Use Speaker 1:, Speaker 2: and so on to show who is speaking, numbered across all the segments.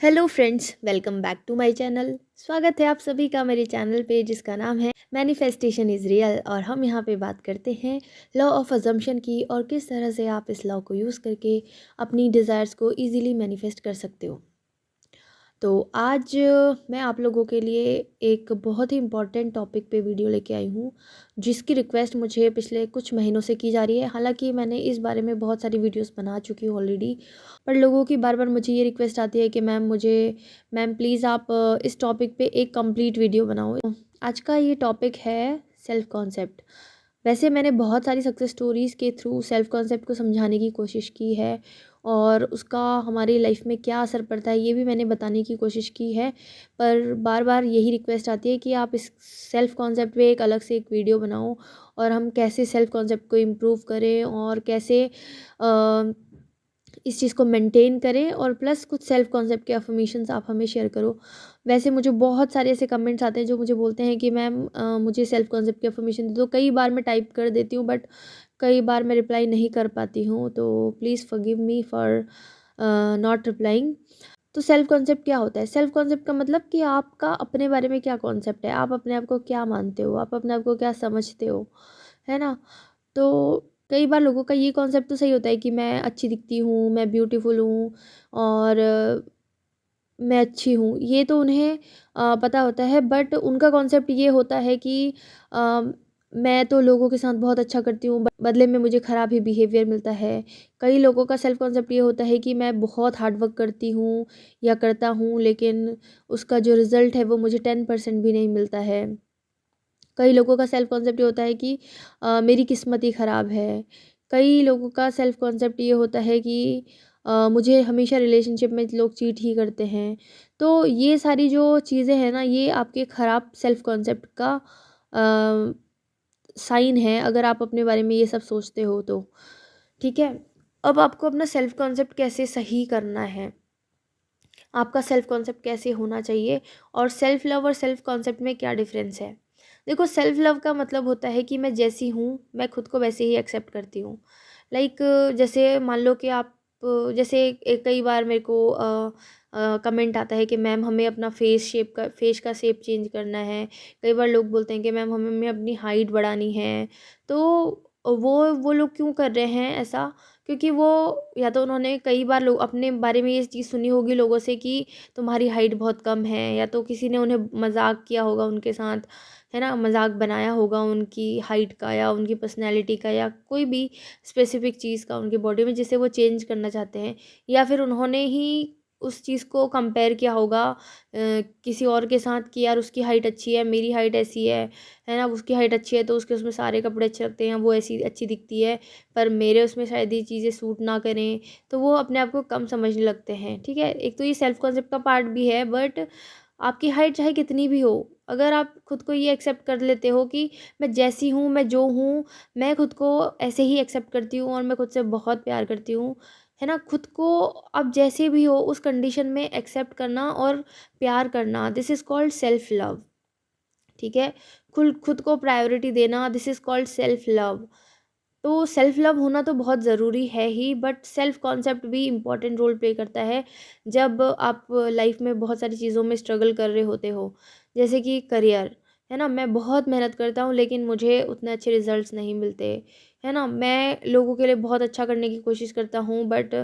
Speaker 1: Hello friends, welcome back to my channel. स्वागत है आप सभी का मेरे चैनल पे जिसका नाम है मैनिफेस्टेशन इज़ रियल। और हम यहाँ पे बात करते हैं लॉ ऑफ अजम्पशन की और किस तरह से आप इस लॉ को यूज़ करके अपनी डिज़ायर्स को इजीली मैनिफेस्ट कर सकते हो। तो आज मैं आप लोगों के लिए एक बहुत ही इम्पॉर्टेंट टॉपिक पे वीडियो लेके आई हूँ, जिसकी रिक्वेस्ट मुझे पिछले कुछ महीनों से की जा रही है। हालांकि मैंने इस बारे में बहुत सारी वीडियोस बना चुकी हूँ ऑलरेडी, पर लोगों की बार बार मुझे ये रिक्वेस्ट आती है कि मैम प्लीज़ आप इस टॉपिक पे एक कंप्लीट वीडियो बनाओ। आज का ये टॉपिक है सेल्फ कॉन्सेप्ट। वैसे मैंने बहुत सारी सक्सेस स्टोरीज़ के थ्रू सेल्फ कॉन्सेप्ट को समझाने की कोशिश की है और उसका हमारी लाइफ में क्या असर पड़ता है ये भी मैंने बताने की कोशिश की है। पर बार बार यही रिक्वेस्ट आती है कि आप इस सेल्फ कॉन्सेप्ट पे एक अलग से एक वीडियो बनाओ और हम कैसे सेल्फ कॉन्सेप्ट को इम्प्रूव करें और कैसे इस चीज़ को मेंटेन करें, और प्लस कुछ सेल्फ कॉन्सेप्ट के अफर्मेशंस आप हमें शेयर करो। वैसे मुझे बहुत सारे ऐसे कमेंट्स आते हैं जो मुझे बोलते हैं कि मैम मुझे सेल्फ कॉन्सेप्ट की अफर्मेशन दे दो। कई बार मैं टाइप कर देती हूँ बट कई बार मैं रिप्लाई नहीं कर पाती हूँ, तो please forgive me for not replying. तो सेल्फ कॉन्सेप्ट क्या होता है? सेल्फ कॉन्सेप्ट का मतलब कि आपका अपने बारे में क्या कॉन्सेप्ट है, आप अपने आप को क्या मानते हो, आप अपने आप को क्या समझते हो, है ना? तो कई बार लोगों का ये कॉन्सेप्ट तो सही होता है कि मैं अच्छी दिखती हूँ, मैं ब्यूटीफुल हूँ और मैं अच्छी हूँ, ये तो उन्हें पता होता है। बट उनका कॉन्सेप्ट ये होता है कि अ, मैं तो लोगों के साथ बहुत अच्छा करती हूँ, बदले में मुझे ख़राब ही बिहेवियर मिलता है। कई लोगों का सेल्फ कॉन्सेप्ट ये होता है कि मैं बहुत हार्ड वर्क करती हूँ या करता हूँ, लेकिन उसका जो रिज़ल्ट है वो मुझे 10% भी नहीं मिलता है। कई लोगों का सेल्फ कॉन्सेप्ट ये होता है कि मेरी किस्मत ही ख़राब है। कई लोगों का सेल्फ कॉन्सेप्ट ये होता है कि मुझे हमेशा रिलेशनशिप में लोग चीट ही करते हैं। तो ये सारी जो चीज़ें हैं ना, ये आपके ख़राब सेल्फ कॉन्सेप्ट का साइन है, अगर आप अपने बारे में ये सब सोचते हो तो। ठीक है? अब आपको अपना सेल्फ कॉन्सेप्ट कैसे सही करना है, आपका सेल्फ कॉन्सेप्ट कैसे होना चाहिए, और सेल्फ लव और सेल्फ कॉन्सेप्ट में क्या डिफरेंस है। देखो, सेल्फ लव का मतलब होता है कि मैं जैसी हूँ मैं खुद को वैसे ही एक्सेप्ट करती हूँ। लाइक जैसे मान लो कि आप जैसे कई बार मेरे को कमेंट आता है कि मैम हमें अपना फेस का शेप चेंज करना है। कई बार लोग बोलते हैं कि मैम हमें अपनी हाइट बढ़ानी है। तो वो लोग क्यों कर रहे हैं ऐसा? क्योंकि वो, या तो उन्होंने कई बार लोग अपने बारे में ये चीज़ सुनी होगी लोगों से कि तुम्हारी हाइट बहुत कम है, या तो किसी ने उन्हें मजाक किया होगा उनके साथ, है ना, मजाक बनाया होगा उनकी हाइट का या उनकी पर्सनैलिटी का या कोई भी स्पेसिफिक चीज़ का उनकी बॉडी में, जिसे वो चेंज करना चाहते हैं। या फिर उन्होंने ही उस चीज़ को कंपेयर किया होगा किसी और के साथ कि यार उसकी हाइट अच्छी है, मेरी हाइट ऐसी है ना, उसकी हाइट अच्छी है तो उसके उसमें सारे कपड़े अच्छे लगते हैं, वो ऐसी अच्छी दिखती है, पर मेरे उसमें शायद ये चीज़ें सूट ना करें, तो वो अपने आप को कम समझने लगते हैं। ठीक है? एक तो ये सेल्फ कॉन्सेप्ट का पार्ट भी है, बट आपकी हाइट चाहे कितनी भी हो, अगर आप खुद को ये एक्सेप्ट कर लेते हो कि मैं जैसी हूँ, मैं जो हूँ, मैं खुद को ऐसे ही एक्सेप्ट करती हूँ और मैं खुद से बहुत प्यार करती हूँ, है ना? खुद को आप जैसे भी हो उस कंडीशन में एक्सेप्ट करना और प्यार करना, this is called self love. ठीक है? खुद खुद को प्रायोरिटी देना, this is called self love. तो सेल्फ लव होना तो बहुत ज़रूरी है ही, बट सेल्फ कॉन्सेप्ट भी इम्पॉर्टेंट रोल प्ले करता है जब आप लाइफ में बहुत सारी चीज़ों में स्ट्रगल कर रहे होते हो। जैसे कि करियर, है ना? मैं बहुत मेहनत करता हूँ लेकिन मुझे उतने अच्छे रिजल्ट्स नहीं मिलते, है ना? मैं लोगों के लिए बहुत अच्छा करने की कोशिश करता हूँ, बट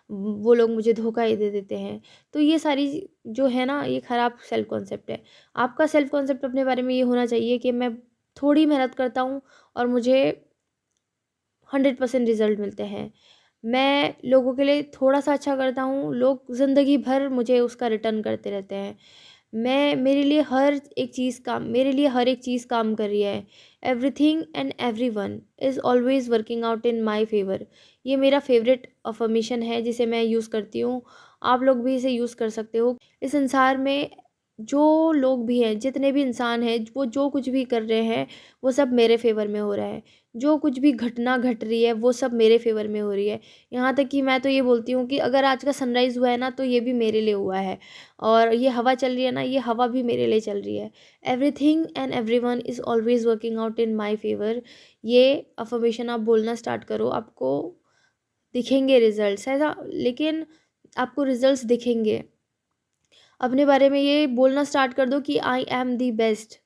Speaker 1: वो लोग मुझे धोखा ही दे देते हैं। तो ये सारी जो है ना, ये ख़राब सेल्फ कॉन्सेप्ट है। आपका सेल्फ कॉन्सेप्ट अपने बारे में ये होना चाहिए कि मैं थोड़ी मेहनत करता हूँ और मुझे 100% रिज़ल्ट मिलते हैं। मैं लोगों के लिए थोड़ा-सा अच्छा करता हूँ, लोग ज़िंदगी भर मुझे उसका रिटर्न करते रहते हैं। मेरे लिए हर एक चीज़ काम कर रही है। Everything and everyone is always working out in my favour. ये मेरा फ़ेवरेट अफ़र्मेशन है जिसे मैं यूज़ करती हूँ। आप लोग भी इसे यूज़ कर सकते हो। इस संसार में जो लोग भी हैं, जितने भी इंसान हैं, वो जो कुछ भी कर रहे हैं, वो सब मेरे फ़ेवर में हो रहा है। जो कुछ भी घटना घट रही है वो सब मेरे फ़ेवर में हो रही है। यहाँ तक कि मैं तो ये बोलती हूँ कि अगर आज का सनराइज़ हुआ है ना, तो ये भी मेरे लिए हुआ है, और ये हवा चल रही है ना, ये हवा भी मेरे लिए चल रही है। Everything and everyone is always working out in my favour. ये अफ़र्मेशन आप बोलना स्टार्ट करो, आपको दिखेंगे रिज़ल्ट्स, है ना? लेकिन आपको रिज़ल्ट्स दिखेंगे, अपने बारे में ये बोलना स्टार्ट कर दो कि I am the best,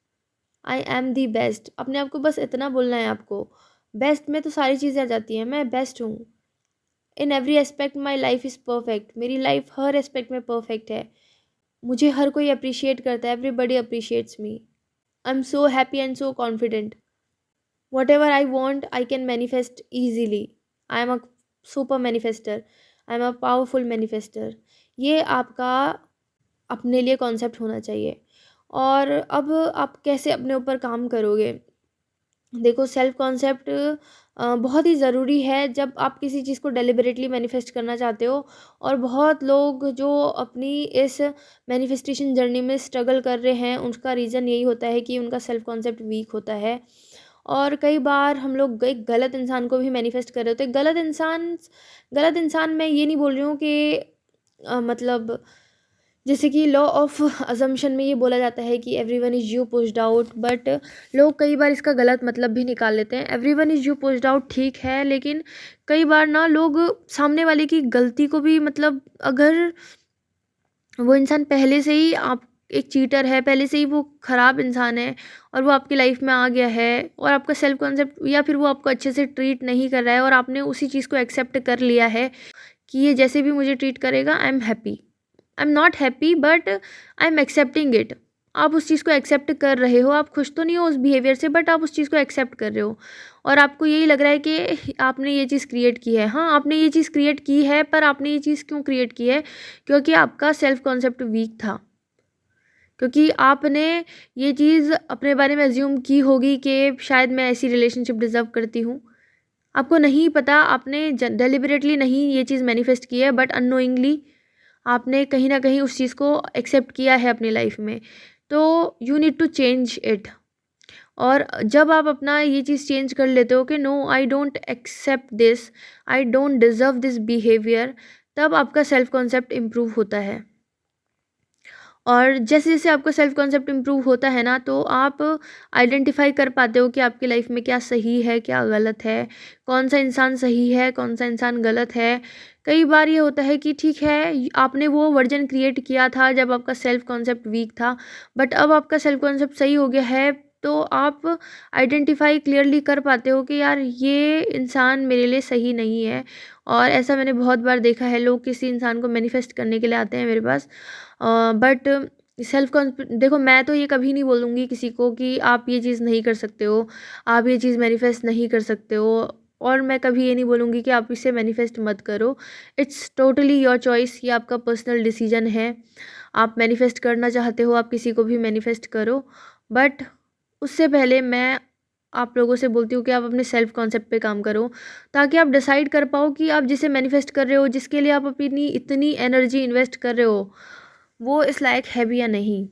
Speaker 1: I am the best. अपने आप को बस इतना बोलना है आपको। बेस्ट में तो सारी चीज़ें आ जाती हैं, मैं बेस्ट हूँ। In every aspect my life is perfect, मेरी लाइफ हर एस्पेक्ट में परफेक्ट है। मुझे हर कोई अप्रिशिएट करता है, everybody appreciates me. I am so happy and so confident. What ever I want I can manifest easily. I am a super manifester, I am a powerful manifester. ये आपका अपने लिए कॉन्सेप्ट होना चाहिए। और अब आप कैसे अपने ऊपर काम करोगे? देखो, सेल्फ कॉन्सेप्ट बहुत ही ज़रूरी है जब आप किसी चीज़ को डेलिबरेटली मैनिफेस्ट करना चाहते हो। और बहुत लोग जो अपनी इस मैनिफेस्टेशन जर्नी में स्ट्रगल कर रहे हैं, उसका रीज़न यही होता है कि उनका सेल्फ कॉन्सेप्ट वीक होता है। और कई बार हम लोग एक गलत इंसान को भी मैनिफेस्ट कर रहे होते हैं। गलत इंसान मैं ये नहीं बोल रही हूँ कि मतलब जैसे कि लॉ ऑफ अजम्पशन में ये बोला जाता है कि everyone is you pushed out, but लोग कई बार इसका गलत मतलब भी निकाल लेते हैं। Everyone is you pushed out ठीक है, लेकिन कई बार ना लोग सामने वाले की गलती को भी, मतलब अगर वो इंसान पहले से ही आप एक चीटर है, पहले से ही वो ख़राब इंसान है और वो आपकी लाइफ में आ गया है, और आपका सेल्फ कॉन्सेप्ट या फिर वो आपको अच्छे से ट्रीट नहीं कर रहा है और आपने उसी चीज़ को एक्सेप्ट कर लिया है कि ये जैसे भी मुझे ट्रीट करेगा I am happy. I am not happy but I am accepting it. आप उस चीज़ को एक्सेप्ट कर रहे हो, आप खुश तो नहीं हो उस बिहेवियर से, बट आप उस चीज़ को एक्सेप्ट कर रहे हो। और आपको यही लग रहा है कि आपने ये चीज़ क्रिएट की है। हाँ, आपने ये चीज़ क्रिएट की है, पर आपने ये चीज़ क्यों क्रिएट की है? क्योंकि आपका सेल्फ कॉन्सेप्ट वीक था। क्योंकि आपने ये चीज़ अपने बारे में अज्यूम की होगी कि शायद मैं ऐसी रिलेशनशिप डिज़र्व करती हूँ। आपको नहीं पता, आपने डेलिबरेटली नहीं ये चीज़ मैनिफेस्ट की है, बट अननोइंगली आपने कहीं ना कहीं उस चीज़ को एक्सेप्ट किया है अपनी लाइफ में। तो you need to change it. और जब आप अपना ये चीज़ चेंज कर लेते हो कि no, I don't accept this, I don't deserve this behaviour, तब आपका सेल्फ कॉन्सेप्ट इम्प्रूव होता है। और जैसे जैसे आपका सेल्फ कॉन्सेप्ट इम्प्रूव होता है ना, तो आप आइडेंटिफाई कर पाते हो कि आपकी लाइफ में क्या सही है, क्या गलत है, कौन सा इंसान सही है, कौन सा इंसान गलत है। कई बार ये होता है कि ठीक है, आपने वो वर्जन क्रिएट किया था जब आपका सेल्फ कॉन्सेप्ट वीक था, बट अब आपका सेल्फ कॉन्सेप्ट सही हो गया है, तो आप आइडेंटिफाई क्लियरली कर पाते हो कि यार ये इंसान मेरे लिए सही नहीं है। और ऐसा मैंने बहुत बार देखा है, लोग किसी इंसान को मैनिफेस्ट करने के लिए आते हैं मेरे पास, बट सेल्फ कॉन्फिडेंस, देखो मैं तो ये कभी नहीं बोलूँगी किसी को कि आप ये चीज़ नहीं कर सकते हो, आप ये चीज़ मैनिफेस्ट नहीं कर सकते हो। और मैं कभी ये नहीं बोलूँगी कि आप इसे मैनिफेस्ट मत करो। इट्स टोटली योर चॉइस, ये आपका पर्सनल डिसीजन है। आप मैनिफेस्ट करना चाहते हो, आप किसी को भी मैनिफेस्ट करो, बट उससे पहले मैं आप लोगों से बोलती हूँ कि आप अपने सेल्फ कॉन्सेप्ट पे काम करो, ताकि आप डिसाइड कर पाओ कि आप जिसे मैनिफेस्ट कर रहे हो, जिसके लिए आप अपनी इतनी एनर्जी इन्वेस्ट कर रहे हो, वो इस लायक है भी या नहीं।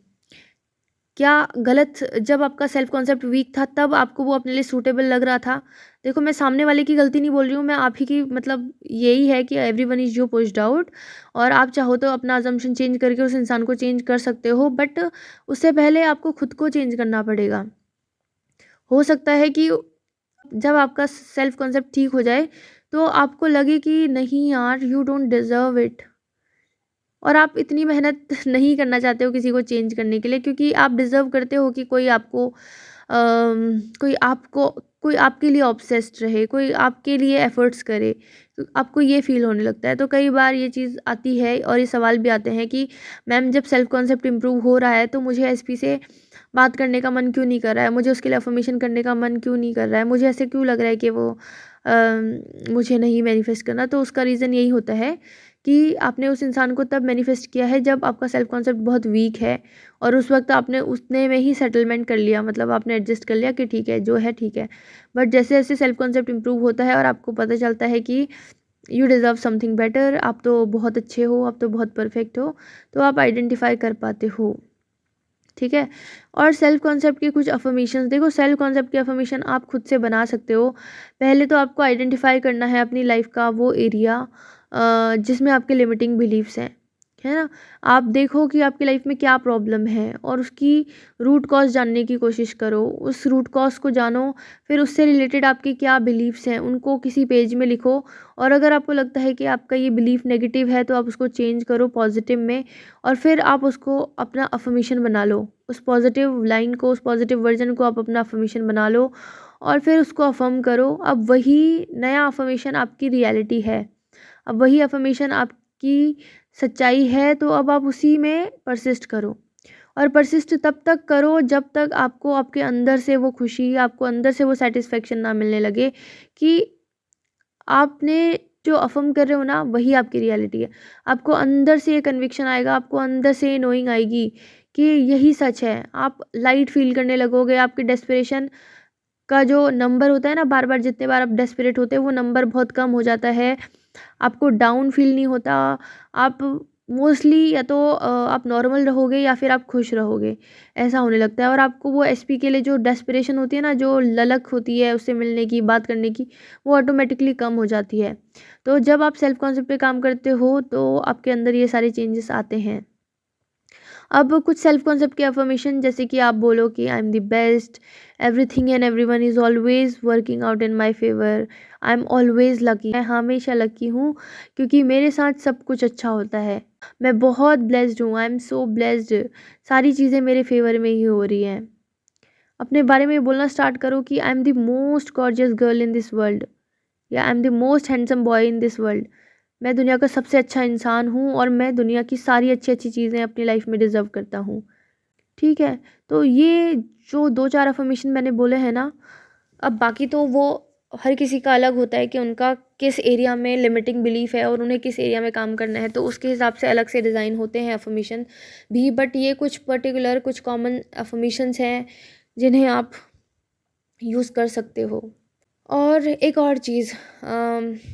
Speaker 1: क्या गलत, जब आपका सेल्फ कॉन्सेप्ट वीक था तब आपको वो अपने लिए सूटेबल लग रहा था? देखो, मैं सामने वाले की गलती नहीं बोल रही हूँ, मैं आप ही की, मतलब यही है कि everyone is you pushed out. और आप चाहो तो अपना अजम्पशन चेंज करके उस इंसान को चेंज कर सकते हो, बट उससे पहले आपको खुद को चेंज करना पड़ेगा। हो सकता है कि जब आपका सेल्फ कॉन्सेप्ट ठीक हो जाए तो आपको लगे कि नहीं यार, यू डोंट डिज़र्व इट, और आप इतनी मेहनत नहीं करना चाहते हो किसी को चेंज करने के लिए, क्योंकि आप डिज़र्व करते हो कि कोई आपको कोई आपके लिए ऑब्सेस्ड रहे, कोई आपके लिए एफर्ट्स करे, तो आपको ये फील होने लगता है। तो कई बार ये चीज़ आती है और ये सवाल भी आते हैं कि मैम, जब सेल्फ कॉन्सेप्ट इम्प्रूव हो रहा है तो मुझे एसपी से बात करने का मन क्यों नहीं कर रहा है, मुझे उसके लिए अफर्मेशन करने का मन क्यों नहीं कर रहा है, मुझे ऐसे क्यों लग रहा है कि वो मुझे नहीं मैनिफेस्ट करना। तो उसका रीज़न यही होता है कि आपने उस इंसान को तब मैनिफेस्ट किया है जब आपका सेल्फ कॉन्सेप्ट बहुत वीक है, और उस वक्त आपने उतने में ही सेटलमेंट कर लिया, मतलब आपने एडजस्ट कर लिया कि ठीक है, जो है ठीक है। बट जैसे जैसे सेल्फ कॉन्सेप्ट इम्प्रूव होता है और आपको पता चलता है कि यू डिज़र्व समथिंग बेटर, आप तो बहुत अच्छे हो, आप तो बहुत परफेक्ट हो, तो आप आइडेंटिफाई कर पाते हो। ठीक है। और सेल्फ कॉन्सेप्ट की कुछ अफर्मेशंस, देखो सेल्फ कॉन्सेप्ट की अफर्मेशन आप खुद से बना सकते हो। पहले तो आपको आइडेंटिफाई करना है अपनी लाइफ का वो एरिया जिसमें आपके लिमिटिंग बिलीव्स हैं। है ना। आप देखो कि आपकी लाइफ में क्या प्रॉब्लम है और उसकी रूट कॉज जानने की कोशिश करो, उस रूट कॉज को जानो, फिर उससे रिलेटेड आपके क्या बिलीव्स हैं उनको किसी पेज में लिखो। और अगर आपको लगता है कि आपका ये बिलीफ नेगेटिव है तो आप उसको चेंज करो पॉजिटिव में, और फिर आप उसको अपना अफर्मेशन बना लो, उस पॉजिटिव लाइन को, उस पॉजिटिव वर्जन को आप अपना अफर्मेशन बना लो और फिर उसको अफर्म करो। अब वही नया अफर्मेशन आपकी रियलिटी है, अब वही अफर्मेशन आपकी सच्चाई है, तो अब आप उसी में परसिस्ट करो। और परसिस्ट तब तक करो जब तक आपको आपके अंदर से वो खुशी, आपको अंदर से वो सेटिस्फेक्शन ना मिलने लगे कि आपने जो अफर्म कर रहे हो ना वही आपकी रियलिटी है। आपको अंदर से ये कन्विक्शन आएगा, आपको अंदर से ये नोइंग आएगी कि यही सच है। आप लाइट फील करने लगोगे, आपके डेस्परेशन का जो नंबर होता है ना, बार बार जितने बार आप डेस्परेट होते हो वो नंबर बहुत कम हो जाता है। आपको डाउन फील नहीं होता। आप मोस्टली या तो आप नॉर्मल रहोगे या फिर आप खुश रहोगे, ऐसा होने लगता है। और आपको वो एसपी के लिए जो डेस्परेशन होती है ना, जो ललक होती है उससे मिलने की, बात करने की, वो ऑटोमेटिकली कम हो जाती है। तो जब आप सेल्फ कॉन्सेप्ट पे काम करते हो तो आपके अंदर ये सारे चेंजेस आते हैं। अब कुछ सेल्फ कॉन्सेप्ट की अफर्मेशन, जैसे कि आप बोलो कि I am the best, everything and everyone is always working out in my favour, I am always lucky, मैं हमेशा लकी हूँ क्योंकि मेरे साथ सब कुछ अच्छा होता है, मैं बहुत ब्लेस्ड हूँ, आई एम सो ब्लेस्ड, सारी चीज़ें मेरे फेवर में ही हो रही हैं। अपने बारे में बोलना स्टार्ट करो कि I am the most gorgeous girl in this world, या I am the most handsome boy in this world, मैं दुनिया का सबसे अच्छा इंसान हूँ और मैं दुनिया की सारी अच्छी अच्छी चीज़ें अपनी लाइफ में डिज़र्व करता हूँ। ठीक है, तो ये जो 2-4 अफ़र्मेशन मैंने बोले हैं ना, अब बाकी तो वो हर किसी का अलग होता है कि उनका किस एरिया में लिमिटिंग बिलीफ है और उन्हें किस एरिया में काम करना है, तो उसके हिसाब से अलग से डिज़ाइन होते हैं अफ़र्मेशन भी। बट ये कुछ पर्टिकुलर, कुछ कॉमन अफ़र्मेशंस हैं जिन्हें आप यूज़ कर सकते हो। और एक और चीज़,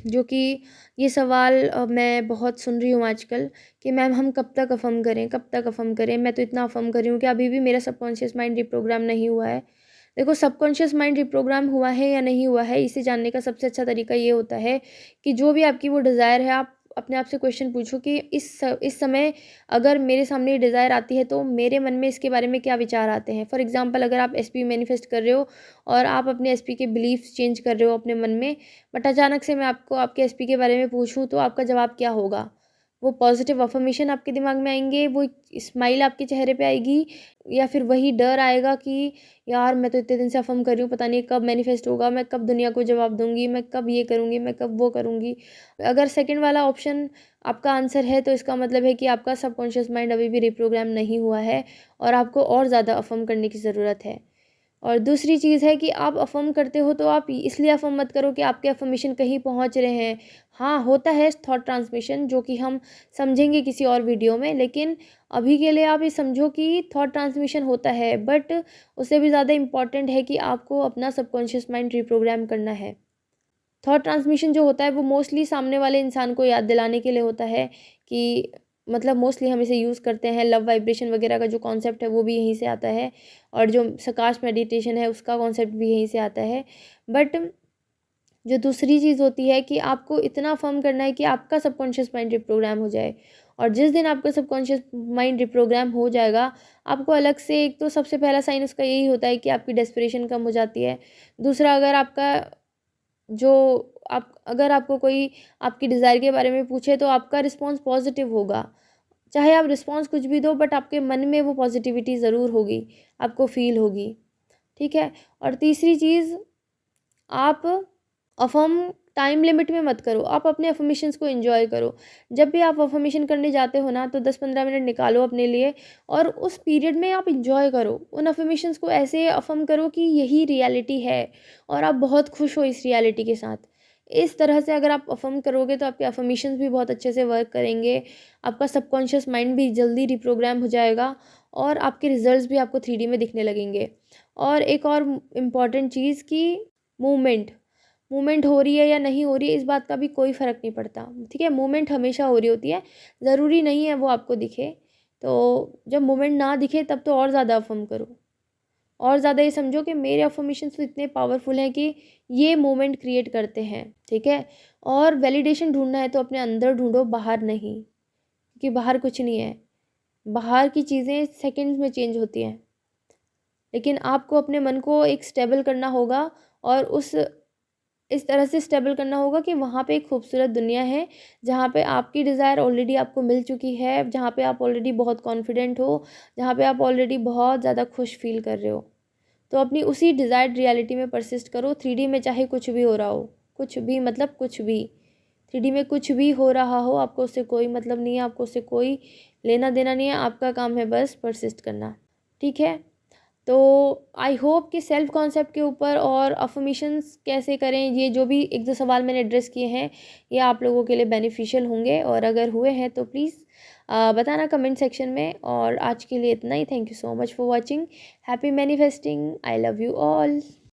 Speaker 1: जो कि ये सवाल मैं बहुत सुन रही हूँ आजकल कि मैम हम कब तक अफ़र्म करें, कब तक अफ़र्म करें, मैं तो इतना अफ़र्म कर रही हूँ कि अभी भी मेरा सबकॉन्शियस माइंड रिप्रोग्राम नहीं हुआ है। देखो, सबकॉन्शियस माइंड रिप्रोग्राम हुआ है या नहीं हुआ है, इसे जानने का सबसे अच्छा तरीका ये होता है कि जो भी आपकी वो डिज़ायर है, आप अपने आप से क्वेश्चन पूछो कि इस समय अगर मेरे सामने ये डिज़ायर आती है तो मेरे मन में इसके बारे में क्या विचार आते हैं। फॉर एग्ज़ाम्पल, अगर आप एसपी मैनिफेस्ट कर रहे हो और आप अपने एसपी के बिलीफ्स चेंज कर रहे हो अपने मन में, बट अचानक से मैं आपको आपके एसपी के बारे में पूछूं तो आपका जवाब क्या होगा? वो पॉजिटिव अफर्मेशन आपके दिमाग में आएंगे, वो स्माइल आपके चेहरे पे आएगी, या फिर वही डर आएगा कि यार मैं तो इतने दिन से अफर्म कर रही हूँ, पता नहीं कब मैनिफेस्ट होगा, मैं कब दुनिया को जवाब दूंगी, मैं कब ये करूँगी, मैं कब वो करूँगी। अगर सेकंड वाला ऑप्शन आपका आंसर है तो इसका मतलब है कि आपका सबकॉन्शियस माइंड अभी भी रिप्रोग्राम नहीं हुआ है और आपको और ज़्यादा अफर्म करने की ज़रूरत है। और दूसरी चीज़ है कि आप अफ़र्म करते हो तो आप इसलिए अफ़र्म मत करो कि आपके अफ़र्मेशन कहीं पहुंच रहे हैं। हाँ, होता है थॉट ट्रांसमिशन, जो कि हम समझेंगे किसी और वीडियो में, लेकिन अभी के लिए आप ये समझो कि थॉट ट्रांसमिशन होता है, बट उससे भी ज़्यादा इम्पॉर्टेंट है कि आपको अपना सबकॉन्शियस माइंड रिप्रोग्राम करना है। थॉट ट्रांसमिशन जो होता है वो मोस्टली सामने वाले इंसान को याद दिलाने के लिए होता है कि, मतलब मोस्टली हम इसे यूज़ करते हैं, लव वाइब्रेशन वगैरह का जो कॉन्सेप्ट है वो भी यहीं से आता है, और जो सकाश मेडिटेशन है उसका कॉन्सेप्ट भी यहीं से आता है। बट जो दूसरी चीज़ होती है कि आपको इतना फर्म करना है कि आपका सबकॉन्शियस माइंड रिप्रोग्राम हो जाए, और जिस दिन आपका सबकॉन्शियस माइंड रिप्रोग्राम हो जाएगा, आपको अलग से, एक तो सबसे पहला साइन उसका यही होता है कि आपकी डेस्परेशन कम हो जाती है। दूसरा, अगर आपका जो आप अगर आपको कोई आपकी डिज़ायर के बारे में पूछे तो आपका रिस्पॉन्स पॉजिटिव होगा। चाहे आप रिस्पॉन्स कुछ भी दो, बट आपके मन में वो पॉजिटिविटी ज़रूर होगी, आपको फ़ील होगी। ठीक है? और तीसरी चीज़, आप अफ़र्म टाइम लिमिट में मत करो, आप अपने अफ़र्मेशंस को एन्जॉय करो। जब भी आप अफ़र्मेशन करने जाते हो ना, तो 10-15 मिनट निकालो अपने लिए और उस पीरियड में आप एन्जॉय करो। उन अफ़र्मेशंस को ऐसे अफ़र्म करो कि यही रियलिटी है और आप बहुत खुश हो इस रियलिटी के साथ। इस तरह से अगर आप अफ़र्म करोगे तो आपके अफ़र्मेशंस भी बहुत अच्छे से वर्क करेंगे, आपका सबकॉन्शियस माइंड भी जल्दी रिप्रोग्राम हो जाएगा और आपके रिज़ल्ट्स भी आपको 3D में दिखने लगेंगे। और एक और इम्पॉर्टेंट चीज़ कि मूवमेंट मूवमेंट हो रही है या नहीं हो रही है, इस बात का भी कोई फ़र्क नहीं पड़ता। ठीक है, मूवमेंट हमेशा हो रही होती है, ज़रूरी नहीं है वो आपको दिखे। तो जब मूवमेंट ना दिखे तब तो और ज़्यादा अफ़र्म करो, और ज़्यादा ये समझो कि मेरे अफ़र्मेशंस तो इतने पावरफुल हैं कि ये मूवमेंट क्रिएट करते हैं। ठीक है, और वैलिडेशन ढूंढना है तो अपने अंदर ढूंढो, बाहर नहीं। क्योंकि बाहर कुछ नहीं है, बाहर की चीज़ें सेकंड्स में चेंज होती हैं। लेकिन आपको अपने मन को एक स्टेबल करना होगा और इस तरह से स्टेबल करना होगा कि वहाँ पे एक खूबसूरत दुनिया है, जहाँ पे आपकी डिज़ायर ऑलरेडी आपको मिल चुकी है, जहाँ पे आप ऑलरेडी बहुत कॉन्फिडेंट हो, जहाँ पे आप ऑलरेडी बहुत ज़्यादा खुश फ़ील कर रहे हो। तो अपनी उसी डिज़ायर्ड रियलिटी में परसिस्ट करो। 3D में चाहे कुछ भी हो रहा हो, कुछ भी मतलब कुछ भी, 3D में कुछ भी हो रहा हो, आपको उससे कोई मतलब नहीं है, आपको उससे कोई लेना देना नहीं है। आपका काम है बस परसिस्ट करना, ठीक है? तो आई होप कि सेल्फ कॉन्सेप्ट के ऊपर और अफर्मेशंस कैसे करें, ये जो भी एक दो सवाल मैंने एड्रेस किए हैं, ये आप लोगों के लिए बेनिफिशियल होंगे, और अगर हुए हैं तो प्लीज़ बताना कमेंट सेक्शन में। और आज के लिए इतना ही। Thank you so much for watching. Happy manifesting. I love you all.